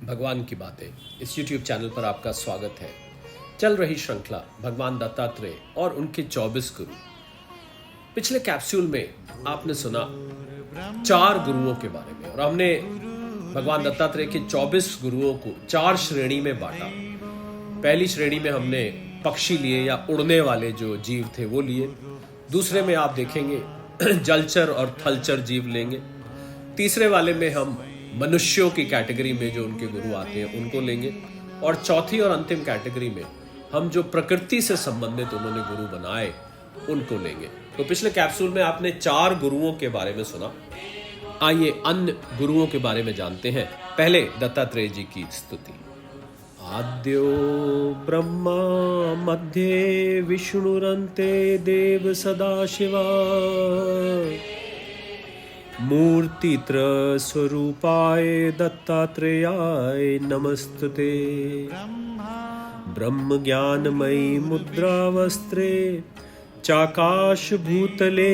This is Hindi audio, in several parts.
भगवान की बातें इस YouTube चैनल पर आपका स्वागत है। चल रही श्रृंखला भगवान दत्तात्रेय और उनके 24 गुरु। पिछले कैप्सूल में आपने सुना 4 गुरुओं के बारे में और हमने भगवान दत्तात्रेय के 24 गुरुओं को 4 श्रेणी में बांटा। पहली श्रेणी में हमने पक्षी लिए या उड़ने वाले जो जीव थे वो लिए। दूसरे में आप देखेंगे जलचर और थलचर जीव लेंगे। तीसरे वाले में हम मनुष्यों की कैटेगरी में जो उनके गुरु आते हैं उनको लेंगे। और चौथी और अंतिम कैटेगरी में हम जो प्रकृति से संबंधित उन्होंने गुरु बनाए उनको लेंगे। तो पिछले कैप्सूल में आपने 4 गुरुओं के बारे में सुना। आइए अन्य गुरुओं के बारे में जानते हैं। पहले दत्तात्रेय जी की स्तुति। आद्यो ब्रह्मा मध्ये विष्णुरन्ते देव सदाशिवा मूर्तित्र स्वरूपाय दत्तात्रेयाय नमस्तुते। ब्रह्म ज्ञानमयी मुद्रावस्त्रे चाकाश भूतले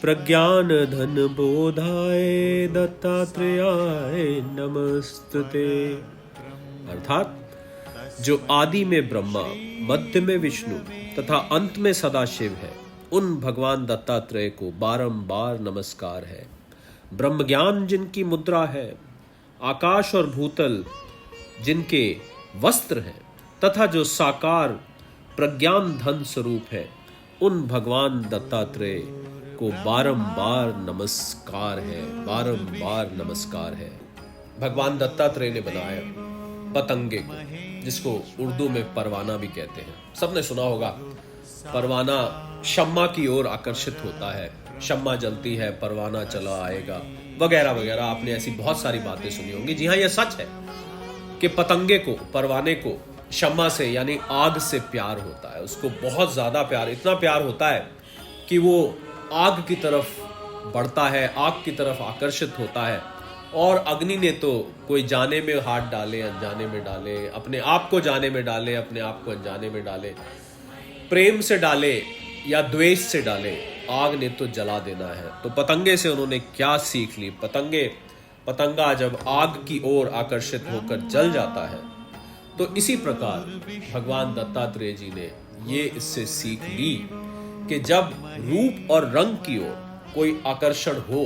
प्रज्ञान धन बोधाय दत्तात्रेयाय नमस्तुते। अर्थात जो आदि में ब्रह्मा, मध्य में विष्णु तथा अंत में सदाशिव है, उन भगवान दत्तात्रेय को बारंबार नमस्कार है। ब्रह्म ज्ञान जिनकी मुद्रा है, आकाश और भूतल जिनके वस्त्र हैं तथा जो साकार प्रज्ञान धन स्वरूप है, उन भगवान दत्तात्रेय को बारंबार नमस्कार है, बारंबार नमस्कार है। भगवान दत्तात्रेय ने बनाया पतंगे को, जिसको उर्दू में परवाना भी कहते हैं। सबने सुना होगा परवाना शम्मा की ओर आकर्षित होता है, शम्मा जलती है परवाना चला आएगा, वगैरह वगैरह। आपने ऐसी बहुत सारी बातें सुनी होंगी। जी हाँ, यह सच है कि पतंगे को, परवाने को शम्मा से यानी आग से प्यार होता है। उसको बहुत ज्यादा प्यार, इतना प्यार होता है कि वो आग की तरफ बढ़ता है, आग की तरफ आकर्षित होता है। और अग्नि ने तो कोई जाने में हाथ डाले, अनजाने में डाले, अपने आप को जाने में डाले, अपने आप को अनजाने में डाले, प्रेम से डाले या द्वेष से डाले, आग ने तो जला देना है। तो पतंगे से उन्होंने क्या सीख ली? पतंगा जब आग की ओर आकर्षित होकर जल जाता है, तो इसी प्रकार भगवान दत्तात्रेय जी ने ये इससे सीख ली कि जब रूप और रंग की ओर कोई आकर्षण हो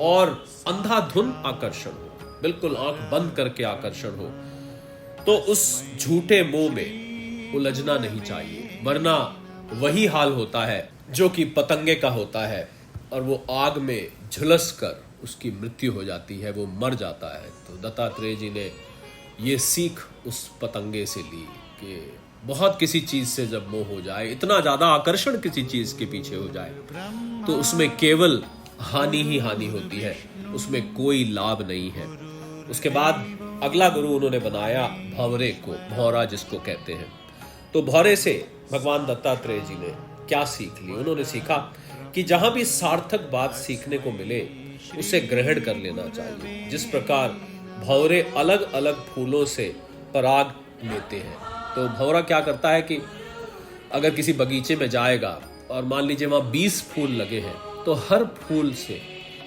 और अंधाधुन आकर्षण हो, बिल्कुल आंख बंद करके आकर्षण हो, तो उस झूठे मोह में उलझना नहीं चाहिए, वरना वही हाल होता है जो कि पतंगे का होता है और वो आग में झुलस कर उसकी मृत्यु हो जाती है, वो मर जाता है। तो दत्तात्रेय जी ने ये सीख उस पतंगे से ली कि बहुत किसी चीज से जब मोह हो जाए, इतना ज्यादा आकर्षण किसी चीज के पीछे हो जाए, तो उसमें केवल हानि ही हानि होती है, उसमें कोई लाभ नहीं है। उसके बाद अगला गुरु उन्होंने बनाया भंवरे को, भौरा जिसको कहते हैं। तो भौरे से भगवान दत्तात्रेय जी ने क्या सीख ली? उन्होंने सीखा कि जहां भी सार्थक बात सीखने को मिले उसे ग्रहण कर लेना चाहिए। जिस प्रकार भौरे अलग अलग फूलों से पराग लेते हैं, तो भौरा क्या करता है कि अगर किसी बगीचे में जाएगा और मान लीजिए वहां 20 फूल लगे हैं, तो हर फूल से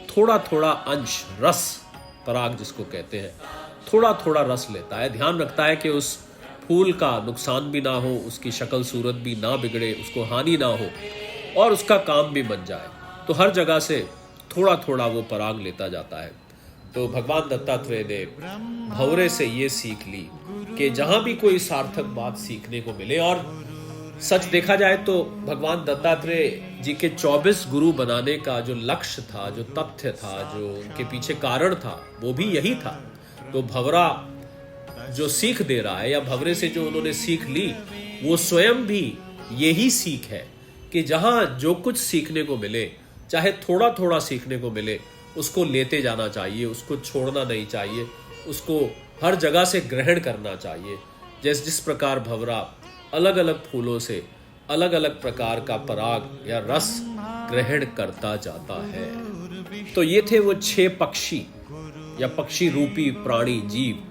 थोड़ा थोड़ा अंश रस, पराग जिसको कहते हैं, थोड़ा थोड़ा रस लेता है। ध्यान रखता है कि उस फूल का नुकसान भी ना हो, उसकी शक्ल सूरत भी ना बिगड़े, उसको हानि ना हो और उसका काम भी बन जाए। तो हर जगह से थोड़ा थोड़ा वो पराग लेता जाता है। तो भगवान दत्तात्रेय ने भंवरे से ये सीख ली कि जहां भी कोई सार्थक बात सीखने को मिले, और सच देखा जाए तो भगवान दत्तात्रेय जी के 24 गुरु बनाने का जो लक्ष्य था, जो तथ्य था, जो उनके पीछे कारण था, वो भी यही था। तो भंवरा जो सीख दे रहा है या भंवरे से जो उन्होंने सीख ली, वो स्वयं भी यही सीख है कि जहां जो कुछ सीखने को मिले, चाहे थोड़ा थोड़ा सीखने को मिले, उसको लेते जाना चाहिए, उसको छोड़ना नहीं चाहिए, उसको हर जगह से ग्रहण करना चाहिए। जिस प्रकार भंवरा अलग अलग फूलों से अलग अलग प्रकार का पराग या रस ग्रहण करता जाता है। तो ये थे वो 6 पक्षी या पक्षी रूपी प्राणी, जीव,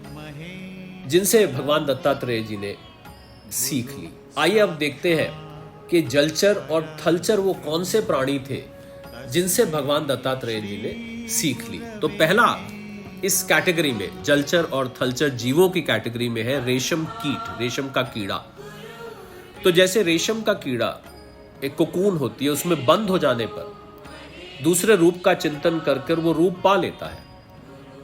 जिनसे भगवान दत्तात्रेय जी ने सीख ली। आइए अब देखते हैं कि जलचर और थलचर वो कौन से प्राणी थे जिनसे भगवान दत्तात्रेय जी ने सीख ली। तो पहला इस कैटेगरी में, जलचर और थलचर जीवों की कैटेगरी में है रेशम कीट, रेशम का कीड़ा। तो जैसे रेशम का कीड़ा एक कोकून होती है, उसमें बंद हो जाने पर दूसरे रूप का चिंतन कर कर वो रूप पा लेता है।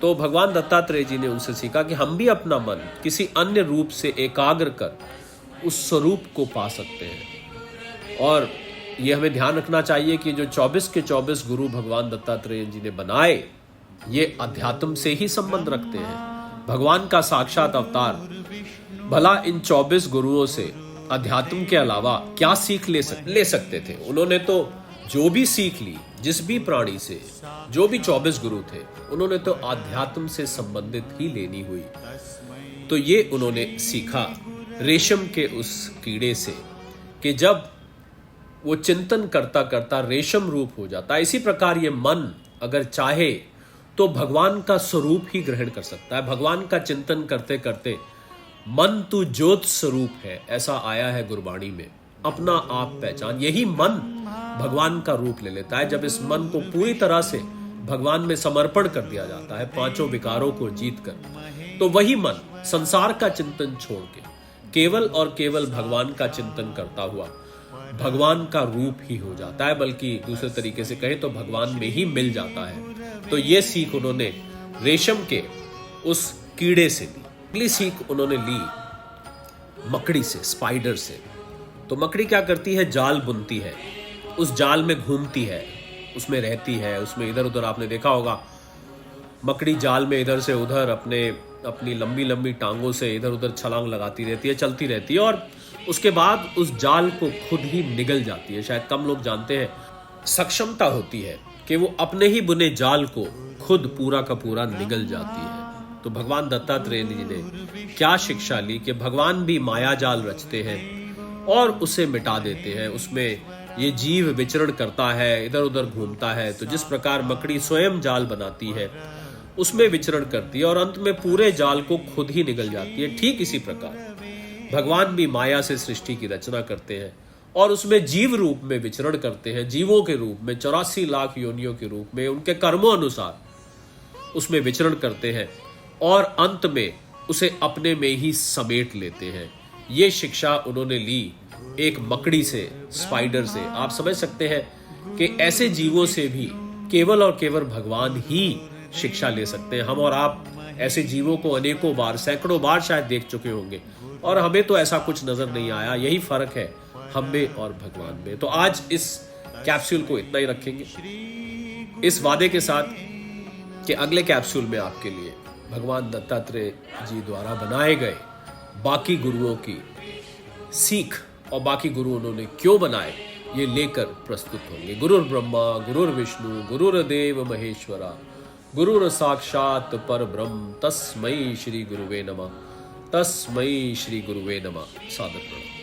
तो भगवान दत्तात्रेय जी ने उनसे सीखा कि हम भी अपना मन किसी अन्य रूप से एकाग्र कर उस स्वरूप को पा सकते हैं। और ये हमें ध्यान रखना चाहिए कि जो 24 के 24 गुरु भगवान दत्तात्रेय जी ने बनाए, ये अध्यात्म से ही संबंध रखते हैं, भगवान का साक्षात अवतार। भला इन 24 गुरुओं से अध्यात्म के अलावा क्या सीख ले सकते थे? उन्होंने तो जो भी सीख ली, जिस भी प्राणी से, जो भी 24 गुरु थे, उन्होंने तो अध्यात्म से संबंधित ही लेनी हुई। तो ये उन्होंने सीखा रेशम के उस कीड़े से कि जब वो चिंतन करता करता रेशम रूप हो जाता है, इसी प्रकार ये मन अगर चाहे तो भगवान का स्वरूप ही ग्रहण कर सकता है। भगवान का चिंतन करते करते मन तू ज्योत स्वरूप है, ऐसा आया है गुरबाणी में। अपना आप पहचान, यही मन भगवान का रूप ले लेता है जब इस मन को पूरी तरह से भगवान में समर्पण कर दिया जाता है, पांचों विकारों को जीत कर। तो वही मन संसार का चिंतन छोड़ के केवल और केवल भगवान का चिंतन करता हुआ भगवान का रूप ही हो जाता है, बल्कि दूसरे तरीके से कहें तो भगवान में ही मिल जाता है। तो ये सीख उन्होंने रेशम के उस कीड़े से ली। अगली सीख उन्होंने ली मकड़ी से, स्पाइडर से। तो मकड़ी क्या करती है? जाल बुनती है, उस जाल में घूमती है, उसमें रहती है, उसमें इधर उधर, आपने देखा होगा मकड़ी जाल में इधर से उधर अपनी लंबी लंबी टांगों से इधर उधर छलांग लगाती रहती है, चलती रहती है, और उसके बाद उस जाल को खुद ही निगल जाती है। शायद कम लोग जानते हैं, सक्षमता होती है कि वो अपने ही बुने जाल को खुद पूरा का पूरा निगल जाती है। तो भगवान दत्तात्रेय जी ने क्या शिक्षा ली कि भगवान भी माया जाल रचते हैं और उसे मिटा देते हैं। उसमें ये जीव विचरण करता है, इधर उधर घूमता है। तो जिस प्रकार मकड़ी स्वयं जाल बनाती है, उसमें विचरण करती है और अंत में पूरे जाल को खुद ही निगल जाती है, ठीक इसी प्रकार भगवान भी माया से सृष्टि की रचना करते हैं और उसमें जीव रूप में विचरण करते हैं, जीवों के रूप में, 84 लाख योनियों के रूप में, उनके कर्मों अनुसार उसमें विचरण करते हैं और अंत में उसे अपने में ही समेट लेते हैं। ये शिक्षा उन्होंने ली एक मकड़ी से, स्पाइडर से। आप समझ सकते हैं कि ऐसे जीवों से भी केवल और केवल भगवान ही शिक्षा ले सकते हैं। हम और आप ऐसे जीवों को अनेकों बार, सैकड़ों बार शायद देख चुके होंगे और हमें तो ऐसा कुछ नजर नहीं आया। यही फर्क है हम में और भगवान में। तो आज इस कैप्सूल को इतना ही रखेंगे, इस वादे के साथ कि अगले कैप्सूल में आपके लिए भगवान दत्तात्रेय जी द्वारा बनाए गए बाकी गुरुओं की सीख और बाकी गुरु उन्होंने क्यों बनाए, ये लेकर प्रस्तुत होंगे। गुरुर् ब्रह्मा गुरुर्विष्णु गुरुर्देव महेश्वरा, गुरुर साक्षात पर ब्रह्म, तस्मै श्री गुरुवे नमः, तस्मै श्री गुरुवे नमः। सादर प्रणाम।